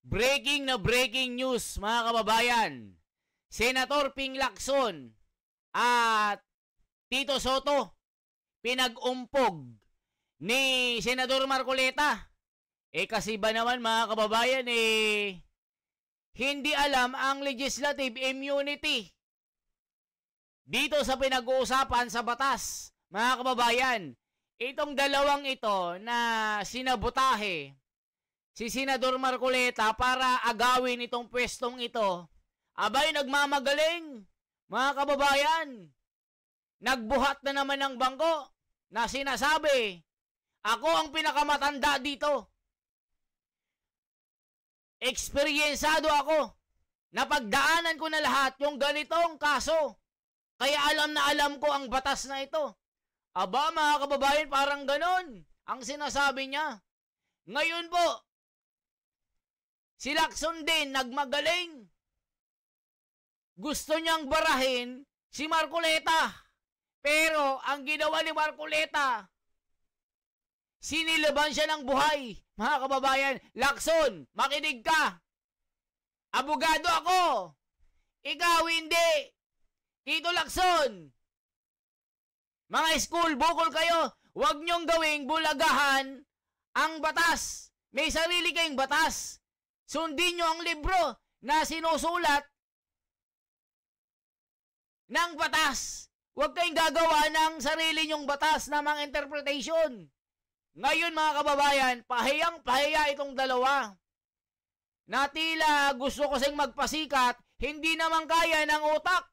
breaking news mga kababayan. Senator Ping Lacson at Tito Soto pinag-umpog ni Senador Marcoleta. Kasi ba naman mga kababayan hindi alam ang legislative immunity dito sa pinag-uusapan sa batas mga kababayan. Itong dalawang ito na sinabotahe si Senador Marcoleta para agawin itong pwestong ito, abay nagmamagaling mga kababayan. Nagbuhat na naman ng bangko na sinasabi, ako ang pinakamatanda dito. Eksperyensado ako. Napagdaanan ko na lahat yung ganitong kaso. Kaya alam na alam ko ang batas na ito. Aba mga kababayan, parang ganon ang sinasabi niya. Ngayon po, si Lacson din nagmagaling. Gusto niyang barahin si Marcoleta. Pero ang ginawa ni Marcoleta, sinilaban siya ng buhay. Mga kababayan, Lacson, makinig ka. Abogado ako. Ikaw hindi. Tito Lacson, mga school, bukol kayo. Huwag niyong gawing bulagahan ang batas. May sarili kayong batas. Sundin niyo ang libro na sinusulat ng batas. Huwag kayong gagawa ng sarili niyong batas na mga interpretation. Ngayon mga kababayan, pahiyang-pahiya itong dalawa. Na tila gusto ko sing magpasikat, hindi naman kaya ng utak.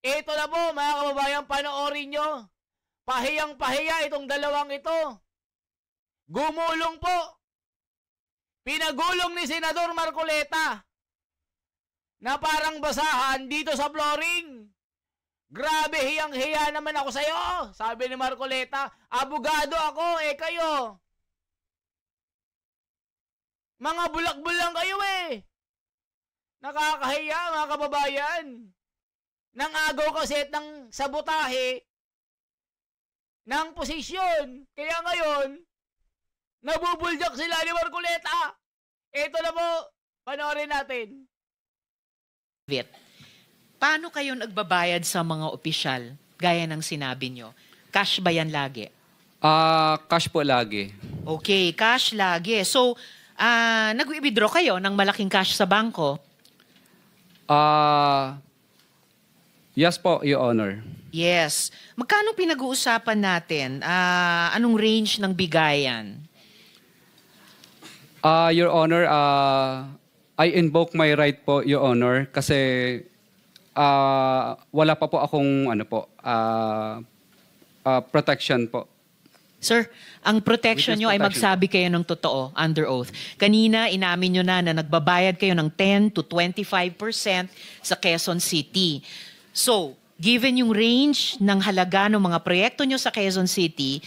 Ito na po mga kababayan, panoorin nyo. Pahiyang-pahiya itong dalawang ito. Gumulong po. Pinagulong ni Senador Marcoleta na parang basahan dito sa flooring. Grabe, hiyang-hiya naman ako sa'yo, sabi ni Marcoleta. Abogado ako, kayo. Mga bulak-bulang kayo Nakakahiya mga kababayan. Nang agaw kasi at ng sabotahe ng posisyon. Kaya ngayon, nabubulyak sila ni Marcoleta. Ito na po, panoorin natin. Paano kayo nagbabayad sa mga opisyal? Gaya ng sinabi nyo. Cash ba yan lagi? Cash po lagi. Okay, cash lagi. So, nag-withdraw kayo ng malaking cash sa bangko? Yes po, Your Honor. Yes. Magkano pinag-uusapan natin? Anong range ng bigayan? Your Honor, I invoke my right po, Your Honor, kasi wala pa po akong protection po. Sir, ang protection nyo ay magsabi kayo ng totoo, under oath. Kanina, inamin nyo na nagbabayad kayo ng 10 to 25% sa Quezon City. So, given yung range ng halaga ng mga proyekto nyo sa Quezon City,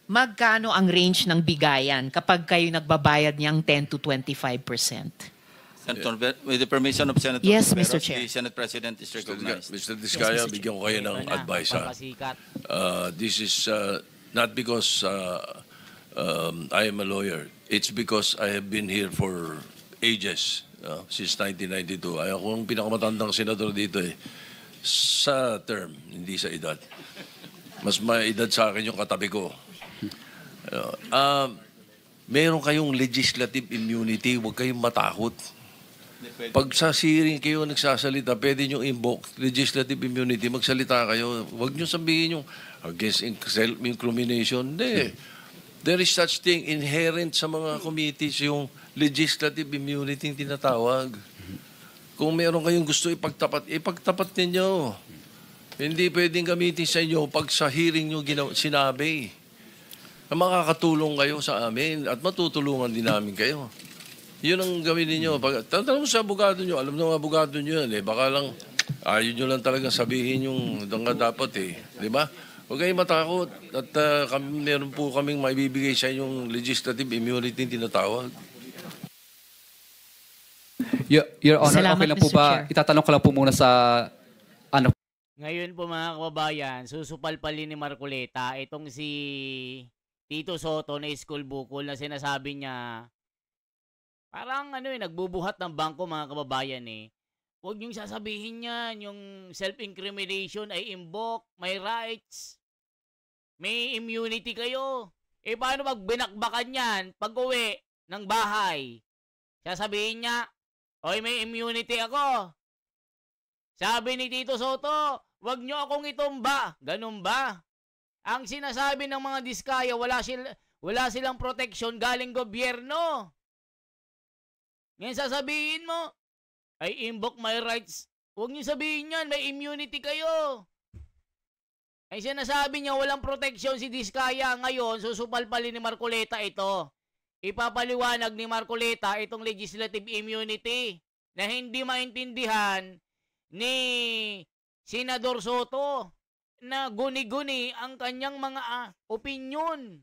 magkano ang range ng bigayan kapag kayo nagbabayad niyang 10 to 25%? Senator, with the permission of Senator Yes, Tiveros, Mr. Chair. the Senate President is recognized. Mr. Diskaya, bigyan ko kayo ng advice. This is not because I am a lawyer. It's because I have been here for ages, since 1992. Ako ang pinakamatandang senador dito sa term, hindi sa edad. Mas may edad sa akin yung katabi ko. Meron kayong legislative immunity, huwag kayong matakot. Pag sa hearing kayo nagsasalita, pwede nyo invoke legislative immunity, magsalita kayo. Huwag nyo sabihin yung against self-incrimination. Hindi. There is such thing inherent sa mga committees, yung legislative immunity yung tinatawag. Kung meron kayong gusto ipagtapat ninyo. Hindi pwedeng gamitin sa inyo pag sa hearing nyo sinabi. Makakatulong kayo sa amin at matutulungan din namin kayo. Yun ang gawin ninyo. Tanong mo sa abogado nyo, alam ng abogado nyo yan baka lang, ayaw nyo lang talagang sabihin yung dapat Di ba? Huwag kayong matakot. At meron po kaming maibibigay sa inyong legislative immunity tinatawag. Your Honor, Salamat, okay lang po Mr. ba? Chair. Itatanong ko lang po muna sa Ngayon po mga kababayan, susupalpalin ni Marcoleta itong si Tito Soto na school bukol na sinasabi niya Parang ano nagbubuhat ng bangko mga kababayan eh. Huwag niyong sasabihin yan, yung self-incrimination ay imbok, may rights, may immunity kayo. Eh paano pag binakbakan yan, pag uwi ng bahay? Sasabihin niya, oy may immunity ako. Sabi ni Tito Soto, wag niyo akong itumba. Ganun ba? Ang sinasabi ng mga diskaya, wala silang protection galing gobyerno. Ngayon sasabihin mo, I invoke my rights. Huwag niyo sabihin yan, may immunity kayo. Ay sinasabi niya walang protection si Diskaya. Ngayon, susupalpalin ni Marcoleta ito. Ipapaliwanag ni Marcoleta itong legislative immunity na hindi maintindihan ni Senador Soto na guni-guni ang kanyang mga opinion.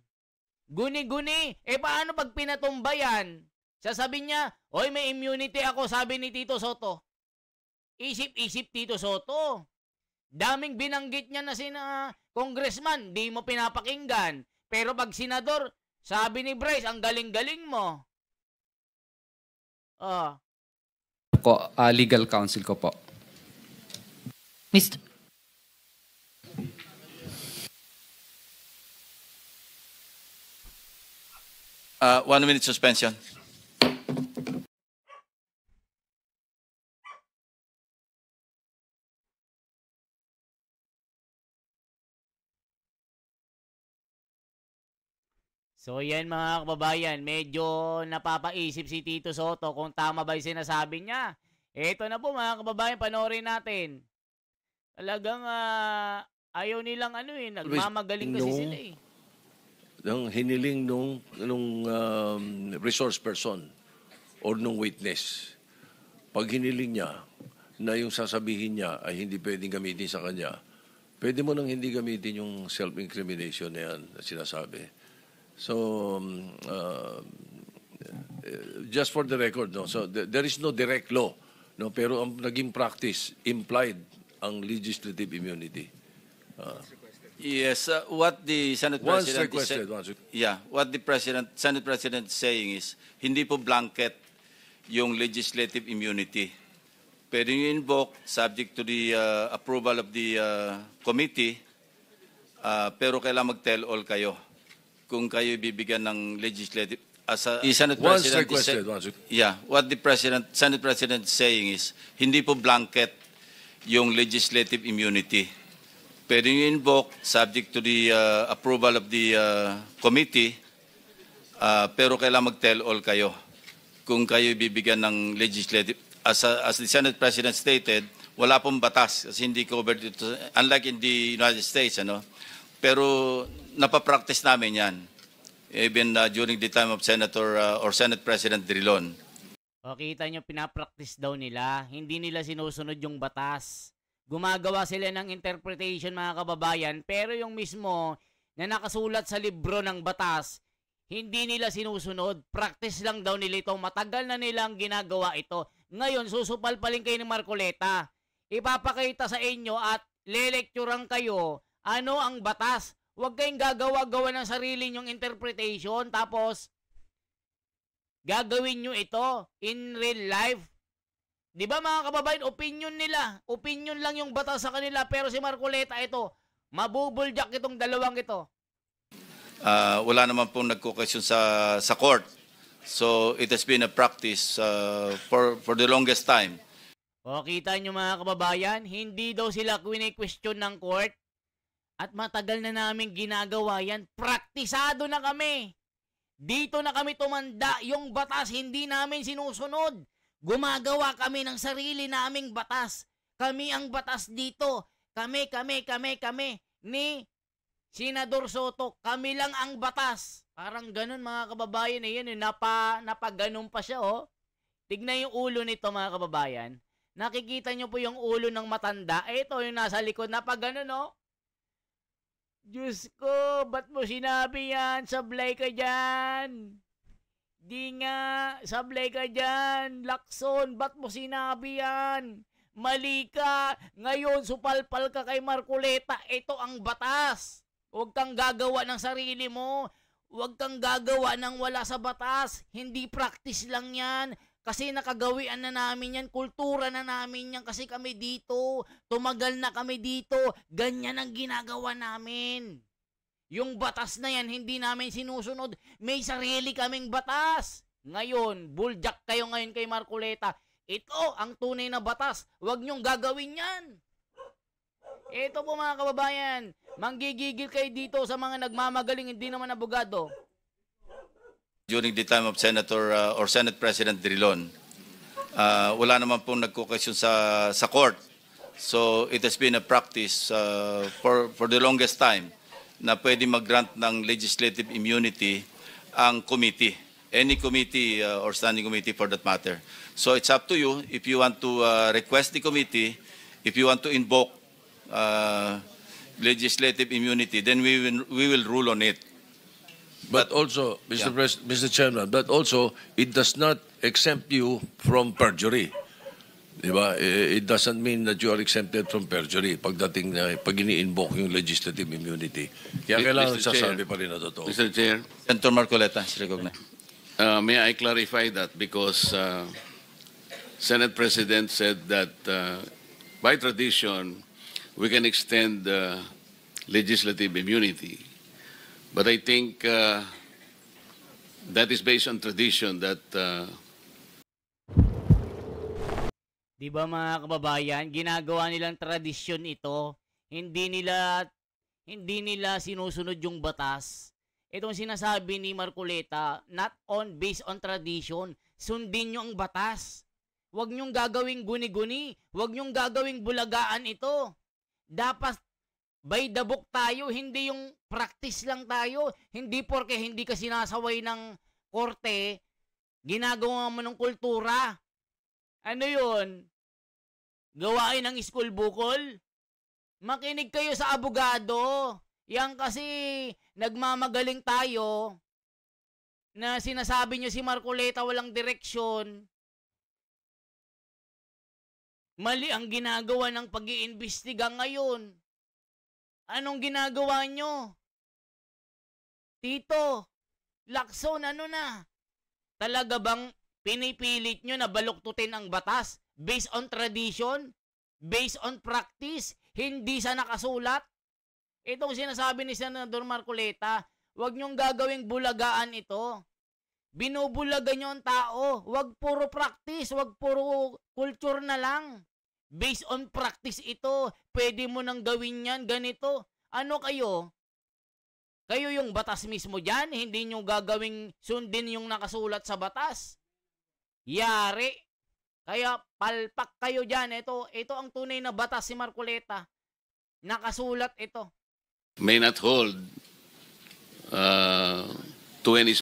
Guni-guni. Paano pag pinatumba yan? Sasabihin niya, oy may immunity ako, sabi ni Tito Soto. Isip-isip Tito Soto. Daming binanggit niya na congressman, di mo pinapakinggan. Pero pag senador, sabi ni Bryce, ang galing-galing mo. Legal counsel ko po. Mr. 1 minute suspension. So yan mga kababayan, medyo napapaisip si Tito Soto kung tama ba yung sinasabi niya. Ito na po mga kababayan, panoorin natin. Talagang ayaw nilang nagmamagaling kasi sila eh. Ang hiniling nung resource person or nung witness, pag hiniling niya na yung sasabihin niya ay hindi pwedeng gamitin sa kanya, pwede mo nang hindi gamitin yung self-incrimination na yan na sinasabi. So, just for the record, no, so there is no direct law, no, pero ang naging practice implied ang legislative immunity. Yes, what the Senate President is saying, what the Senate President is saying is hindi po blanket yung legislative immunity. Pwede nyo invoke subject to the approval of the committee, pero kailangan mag-tell all kayo kung kayo bibigyan ng legislative as a Senate President what the Senate President is saying is hindi po blanket yung legislative immunity. Pwede nyo invoke subject to the approval of the committee, pero kailangan mag-tell all kayo kung kayo bibigyan ng legislative. As the Senate President stated, wala pong batas kasi hindi covered ito, unlike in the United States, pero napapractice namin yan, even during the time of Senator or Senate President Drilon. O, kita nyo, pinapractice daw nila. Hindi nila sinusunod yung batas. Gumagawa sila ng interpretation, mga kababayan, pero yung mismo na nakasulat sa libro ng batas, hindi nila sinusunod. Practice lang daw nila ito. Matagal na nilang ginagawa ito. Ngayon, susupalpalin kayo ni Marcoleta. Ipapakita sa inyo at lelekturan kayo ano ang batas. Huwag kayong gagawa-gawa ng sarili nyong interpretation tapos gagawin nyo ito in real life. Di ba mga kababayan, opinion nila. Opinion lang yung batas sa kanila pero si Marcoleta ito, mabubuljak itong dalawang ito. Wala naman pong nagko-question sa court. So it has been a practice for the longest time. O kita nyo mga kababayan, hindi daw sila question ng court. At matagal na namin ginagawa yan. Praktisado na kami. Dito na kami tumanda. Yung batas hindi namin sinusunod. Gumagawa kami ng sarili naming batas. Kami ang batas dito. Kami. Ni Senador Soto, kami lang ang batas. Parang ganun mga kababayan. Yan, napaganon pa siya. Oh. Tignan yung ulo nito mga kababayan. Nakikita nyo po yung ulo ng matanda. Ito yung nasa likod. Napaganon oh. Diyos ko, ba't mo sinabi yan? Sablay ka dyan. Di nga, sablay ka dyan. Lacson, ba't mo sinabi yan? Mali ka. Ngayon, supalpal ka kay Marcoleta. Ito ang batas. Huwag kang gagawa ng sarili mo. Huwag kang gagawa ng wala sa batas. Hindi practice lang yan. Kasi nakagawian na namin yan. Kultura na namin yan. Kasi kami dito. Tumagal na kami dito. Ganyan ang ginagawa namin. Yung batas na yan, hindi namin sinusunod. May sarili kaming batas. Ngayon, buljak kayo ngayon kay Marcoleta. Ito ang tunay na batas. Huwag niyong gagawin yan. Ito po mga kababayan, manggigigil kayo dito sa mga nagmamagaling, hindi naman abogado. During the time of Senator or Senate President Drilon, wala naman pong nagko-question sa court. So it has been a practice for the longest time na pwede mag-grant ng legislative immunity ang committee, any committee or standing committee for that matter. So it's up to you if you want to request the committee, if you want to invoke legislative immunity, then we will rule on it. But also, Mr. Chairman, but also, it does not exempt you from perjury. Diba? It doesn't mean that you are exempted from perjury pagdating na pag ini-invoke yung legislative immunity. Kaya kailangan Mr. Chair. sasabi pa rin na totoo. Mr. Chair, Senator Marcoleta, is recognized. may I clarify that because Senate President said that by tradition, we can extend legislative immunity. But I think that is based on tradition that Di ba mga kababayan, ginagawa nilang tradisyon ito. Hindi nila sinusunod yung batas. Itong sinasabi ni Marcoleta, not based on tradition. Sundin nyo ang batas. Huwag nyong gagawing guni-guni. Huwag nyong gagawing bulagaan ito. Dapat by the book tayo, hindi yung practice lang tayo. Hindi porke hindi ka sinasaway ng korte, ginagawa mo ng kultura. Ano yun? Gawain ng school bukol? Makinig kayo sa abogado. Yan kasi nagmamagaling tayo na sinasabi nyo si Marcoleta walang direksyon. Mali ang ginagawa ng pag-iimbestiga ngayon. Anong ginagawa nyo? Tito, Lacson, ano na? Talaga bang pinipilit nyo na baluktutin ang batas based on tradition? Based on practice? Hindi sa nakasulat? Itong sinasabi ni Senador Marcoleta, huwag nyong gagawing bulagaan ito. Binubulaga nyo ang tao. Huwag puro practice, huwag puro culture na lang. Based on practice ito, pwede mo nang gawin yan, ganito. Ano kayo? Kayo yung batas mismo dyan, hindi nyo gagawing sundin yung nakasulat sa batas. Yari. Kaya palpak kayo dyan. Ito ang tunay na batas si Marcoleta. Nakasulat ito. may not hold to any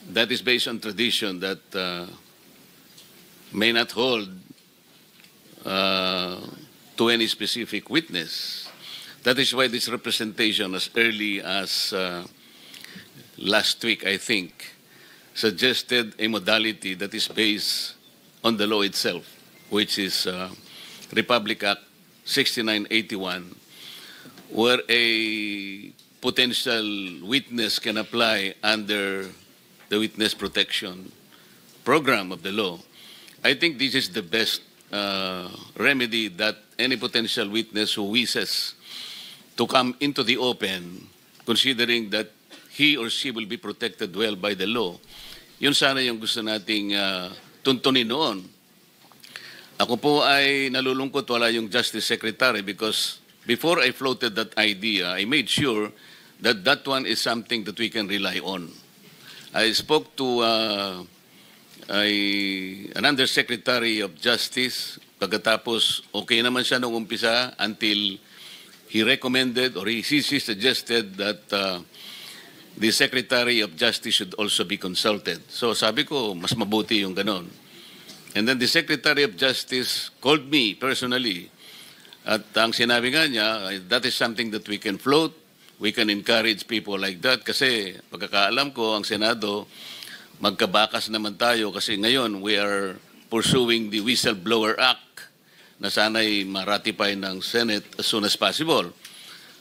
that is based on tradition that may not hold to any specific witness. That is why this representation, as early as last week, I think, suggested a modality that is based on the law itself, which is Republic Act 6981, where a potential witness can apply under the witness protection program of the law. I think this is the best remedy that any potential witness who wishes to come into the open, considering that he or she will be protected well by the law. Yun sana yung gusto nating tuntunin noon. Ako po ay nalulungkot wala yung Justice Secretary because before I floated that idea, I made sure that that one is something that we can rely on. I spoke to an Undersecretary of Justice, pagkatapos okay naman siya nung umpisa until he recommended or he suggested that the Secretary of Justice should also be consulted. So sabi ko, mas mabuti yung ganon. And then the Secretary of Justice called me personally. At ang sinabi nga niya, that is something that we can float. We can encourage people like that. Kasi pagkakaalam ko, ang Senado, magkabakas naman tayo. Kasi ngayon, we are pursuing the Whistleblower Act na sana'y ma-ratify ng Senate as soon as possible.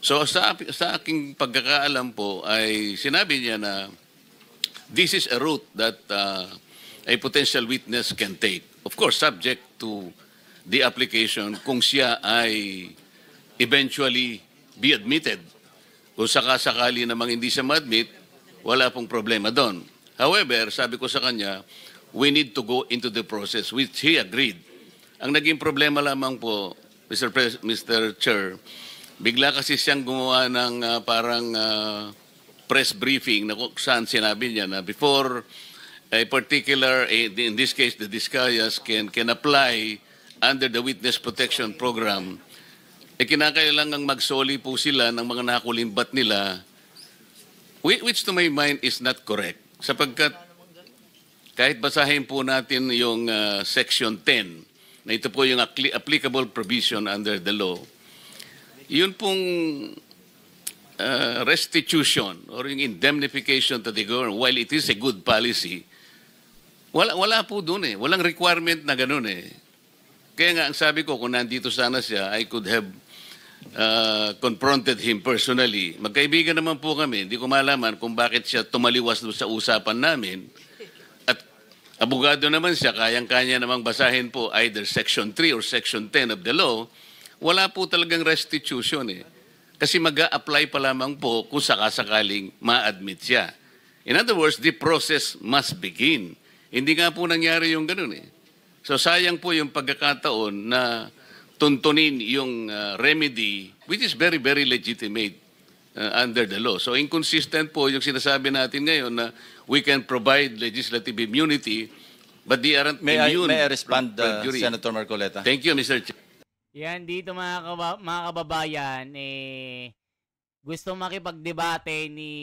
So sa aking pagkakaalam po ay sinabi niya na this is a route that a potential witness can take. Of course, subject to the application kung siya ay eventually be admitted. Kung sakasakali namang hindi siya ma-admit, wala pong problema doon. However, sabi ko sa kanya, we need to go into the process, which he agreed. Ang naging problema lamang po, Mr. Chair, bigla kasi siyang gumawa ng parang press briefing na kung saan sinabi niya na before a particular, in this case, the Discayas can apply under the Witness Protection Program, kinakailangang magsoli po sila ng mga nakulimbat nila, which to my mind is not correct. Sapagkat kahit basahin po natin yung Section 10, na ito po yung applicable provision under the law, yun pong restitution or yung indemnification to the government, while it is a good policy, wala po dun eh. Walang requirement na ganun eh. Kaya nga, ang sabi ko, kung nandito sana siya, I could have confronted him personally. Magkaibigan naman po kami. Hindi ko malaman kung bakit siya tumaliwas sa usapan namin. At abogado naman siya, kayang-kanya namang basahin po either Section 3 or Section 10 of the law. Wala po talagang restitution eh. Kasi mag-a-apply pa lamang po kung sakasakaling ma-admit siya. In other words, the process must begin. Hindi nga po nangyari yung ganun eh. So sayang po yung pagkakataon na tuntunin yung remedy, which is very, very legitimate under the law. So inconsistent po yung sinasabi natin ngayon na we can provide legislative immunity, but they aren't immune. May I respond, from perjury. Senator Marcoleta? Thank you, Mr. Chair. Yan, dito mga kababayan, gusto makipagdebate ni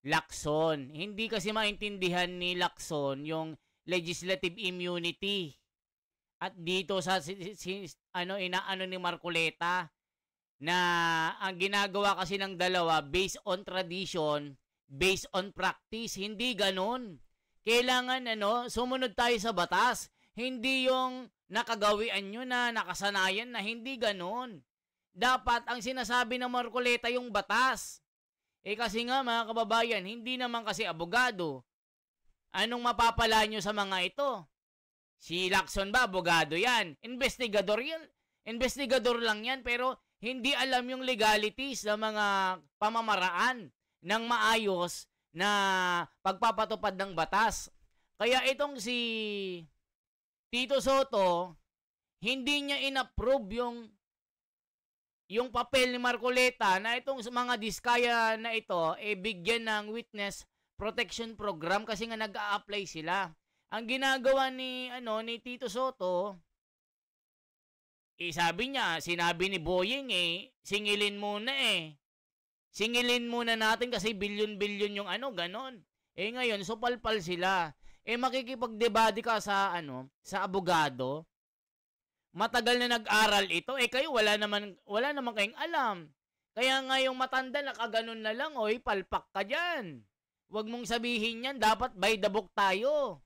Lacson. Hindi kasi maintindihan ni Lacson yung legislative immunity. At dito sa inaano ni Marcoleta na ang ginagawa kasi ng dalawa based on tradition, based on practice, hindi ganon. Kailangan sumunod tayo sa batas. Hindi yung nakagawian nyo na, nakasanayan na, hindi ganon. Dapat ang sinasabi ng Marcoleta yung batas. Kasi nga mga kababayan, hindi naman kasi abogado. Anong mapapala nyo sa mga ito? Si Lacson ba, abogado yan? Investigador yan. Investigador lang yan, pero hindi alam yung legalities ng mga pamamaraan ng maayos na pagpapatupad ng batas. Kaya itong si Tito Soto, hindi niya inapprove yung papel ni Marcoleta na itong mga Diskaya na ito, bigyan ng Witness Protection Program kasi nga nag-a-apply sila. Ang ginagawa ni Tito Soto, sinabi ni Boying singilin muna Singilin muna natin kasi bilyon-bilyon yung ganon. Ngayon, supalpal sila. Makikipagdebate ka sa abogado. Matagal na nag-aral ito. Kayo, wala naman kayong alam. Kaya nga yung matanda, nakaganon na lang, palpak ka dyan. Huwag mong sabihin yan, dapat by the book tayo.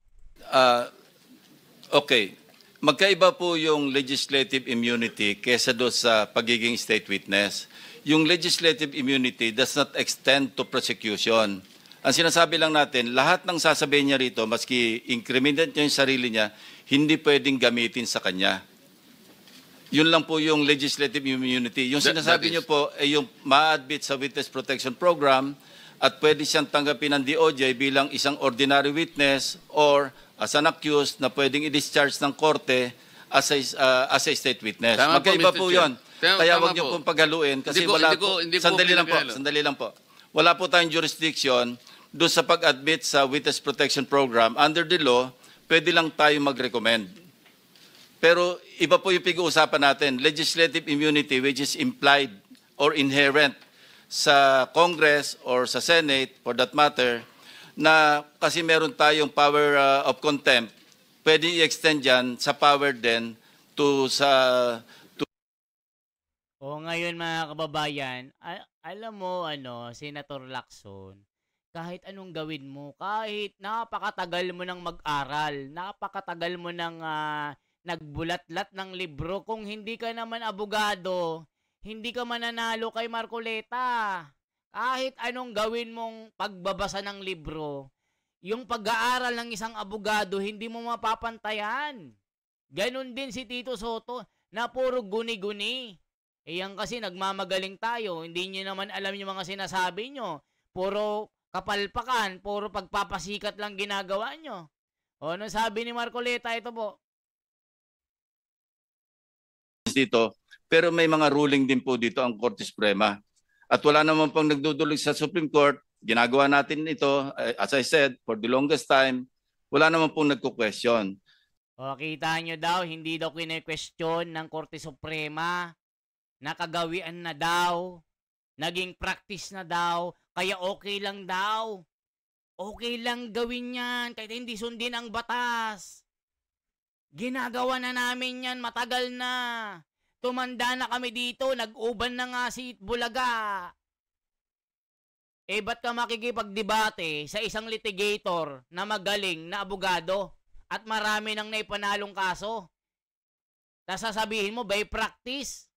Okay. Magkaiba po yung legislative immunity kesa doon sa pagiging state witness. Yung legislative immunity does not extend to prosecution. Ang sinasabi lang natin, lahat ng sasabihin niya rito, maski incriminate niya yung sarili niya, hindi pwedeng gamitin sa kanya. Yun lang po yung legislative immunity. Yung sinasabi niyo po ay yung ma-admit sa Witness Protection Program at pwede siyang tanggapin ng DOJ bilang isang ordinary witness or as an accused na pwedeng i-discharge ng korte as a state witness. Tama Magkaiba po yun. Kaya tama wag niyo po. pong paghaluin kasi sandali lang po. Wala po tayong jurisdiction doon sa pag-admit sa Witness Protection Program. Under the law, pwede lang tayo mag-recommend. Pero iba po yung pag-uusapan natin, legislative immunity which is implied or inherent sa Congress or sa Senate, for that matter, na kasi meron tayong power of contempt, pwede i-extend yan sa power din ngayon mga kababayan, alam mo Senator Lacson, kahit anong gawin mo, kahit napakatagal mo nang mag-aral, napakatagal mo nang nagbulat-lat ng libro, kung hindi ka naman abogado, hindi ka mananalo kay Marcoleta. Kahit anong gawin mong pagbabasa ng libro, yung pag-aaral ng isang abogado, hindi mo mapapantayan. Ganon din si Tito Soto, na puro guni-guni. Yan kasi nagmamagaling tayo, hindi nyo naman alam yung mga sinasabi nyo. Puro kapalpakan, puro pagpapasikat lang ginagawa nyo. O, ano sabi ni Marcoleta? Ito po. Dito, pero may mga ruling din po dito ang Korte Suprema. At wala naman pang nagdudulog sa Supreme Court. Ginagawa natin ito, as I said, for the longest time, wala naman pong nagko-question. O, kita nyo daw, hindi daw kine-question ng Korte Suprema. Nakagawian na daw. Naging practice na daw. Kaya okay lang daw. Okay lang gawin yan kahit hindi sundin ang batas. Ginagawa na namin yan, matagal na. Tumanda na kami dito, nag-uban na nga si Bulaga. Eh, ba't ka makikipagdebate sa isang litigator na magaling na abogado at marami nang naipanalong kaso? Tapos sasabihin mo, by practice.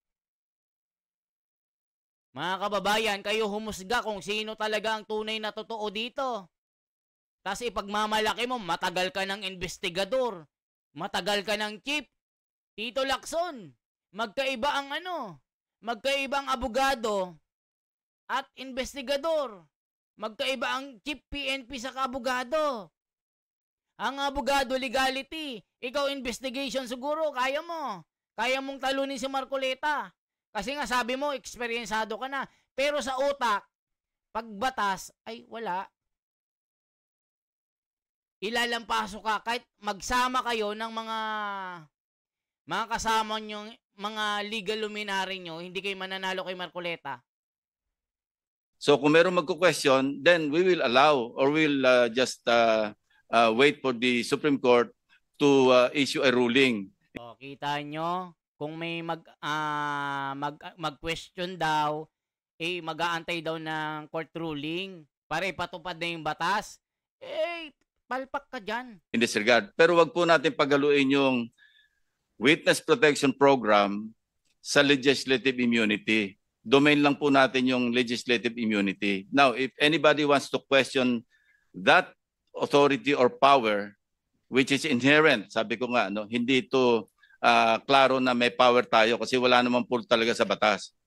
Mga kababayan, kayo humusga kung sino talaga ang tunay na totoo dito. Tapos ipagmamalaki mo, matagal ka ng investigador. Matagal ka ng chief. Tito Lacson, magkaiba ang magkaiba ang abogado at investigador. Magkaiba ang chief PNP sa abogado. Ang abogado legality, ikaw investigation siguro, kaya mo. Kaya mong talunin si Marcoleta. Kasi nga sabi mo, eksperyensado ka na. Pero sa utak, pagbatas, ay wala. Ilalampaso ka kahit magsama kayo ng mga kasama nyo, mga legal luminary nyo, hindi kayo mananalo kay Marcoleta. So kung meron magko-question, then we will allow or we'll just wait for the Supreme Court to issue a ruling. O, kita nyo, kung may mag-question daw, mag-aantay daw ng court ruling para ipatupad na yung batas, palpak ka dyan. In this regard. Pero wag po natin pagaluin yung witness protection program sa legislative immunity. Domain lang po natin yung legislative immunity. Now, if anybody wants to question that authority or power, which is inherent, sabi ko nga, hindi ito klaro na may power tayo kasi wala naman po talaga sa batas.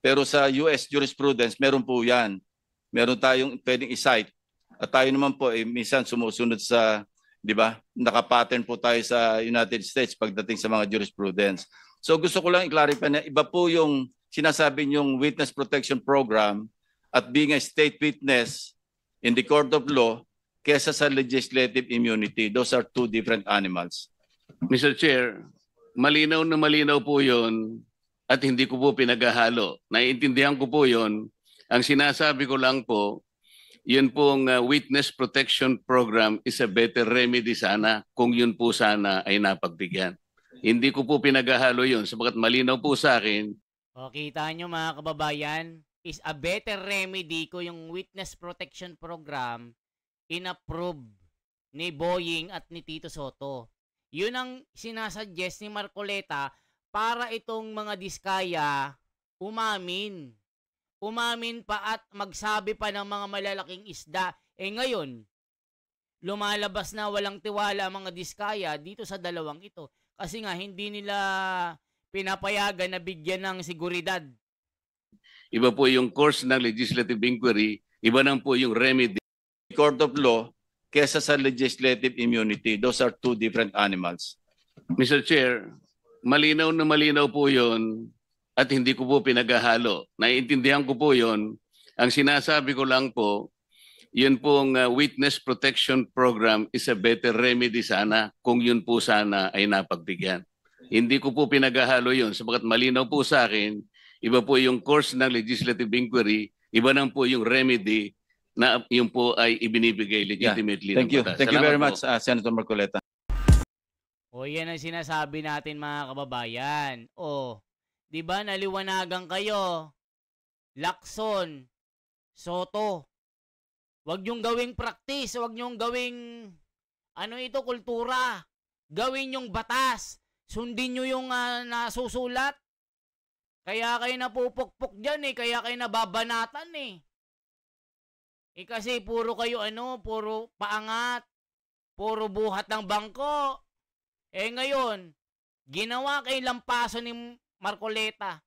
Pero sa US jurisprudence, meron po yan. Meron tayong pwedeng i-cite. At tayo naman po, minsan sumusunod sa, di ba, nakapattern po tayo sa United States pagdating sa mga jurisprudence. So gusto ko lang i-clarify na iba po yung sinasabi niyong witness protection program at being a state witness in the court of law kesa sa legislative immunity. Those are two different animals. Mr. Chair, malinaw na malinaw po yun at hindi ko po pinaghahalo. Naiintindihan ko po yun. Ang sinasabi ko lang po, yun pong witness protection program is a better remedy sana kung yun po sana ay napagbigyan. Hindi ko po pinaghahalo yun sapagat malinaw po sa akin. O, kita nyo mga kababayan, is a better remedy ko yung witness protection program in-approve ni Boying at ni Tito Soto. Yun ang sinasuggest ni Marcoleta para itong mga diskaya umamin. Umamin pa at magsabi pa ng mga malalaking isda. Ngayon, lumalabas na walang tiwala ang mga diskaya dito sa dalawang ito. Kasi nga, hindi nila pinapayagan na bigyan ng seguridad. Iba po yung course ng legislative inquiry, iba nang po yung remedy. Court of law kesa sa legislative immunity. Those are two different animals. Mr. Chair, malinaw na malinaw po yun at hindi ko po pinaghahalo. Naiintindihan ko po yun. Ang sinasabi ko lang po, yun pong witness protection program is a better remedy sana kung yun po sana ay napagbigyan. Hindi ko po pinaghahalo yun sapagat malinaw po sa akin, iba po yung course ng legislative inquiry, iba nang po yung remedy na yun po ay ibinibigay legitimately. Thank you. Thank you very much, Senator Marcoleta. O, yan ang sinasabi natin mga kababayan. O, di ba naliwanagan kayo? Lacson, Soto. Huwag niyong gawing practice, huwag niyong gawing kultura. Gawin yung batas. Sundin niyo yung nasusulat. Kaya kayo napupukpok dyan eh. Kaya kayo nababanatan eh. Kasi puro kayo puro paangat. Puro buhat ng bangko. Ngayon, ginawa kayong lampaso ni Marcoleta.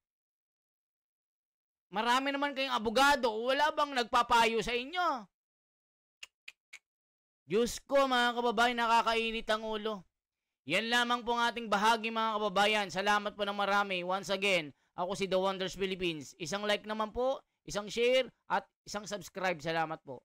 Marami naman kayong abogado. Wala bang nagpapayo sa inyo? Diyos ko mga kababayan, nakakainit ang ulo. Yan lamang po ang ating bahagi mga kababayan. Salamat po ng marami. Once again, ako si The Wonders Philippines. Isang like naman po, isang share, at isang subscribe. Salamat po.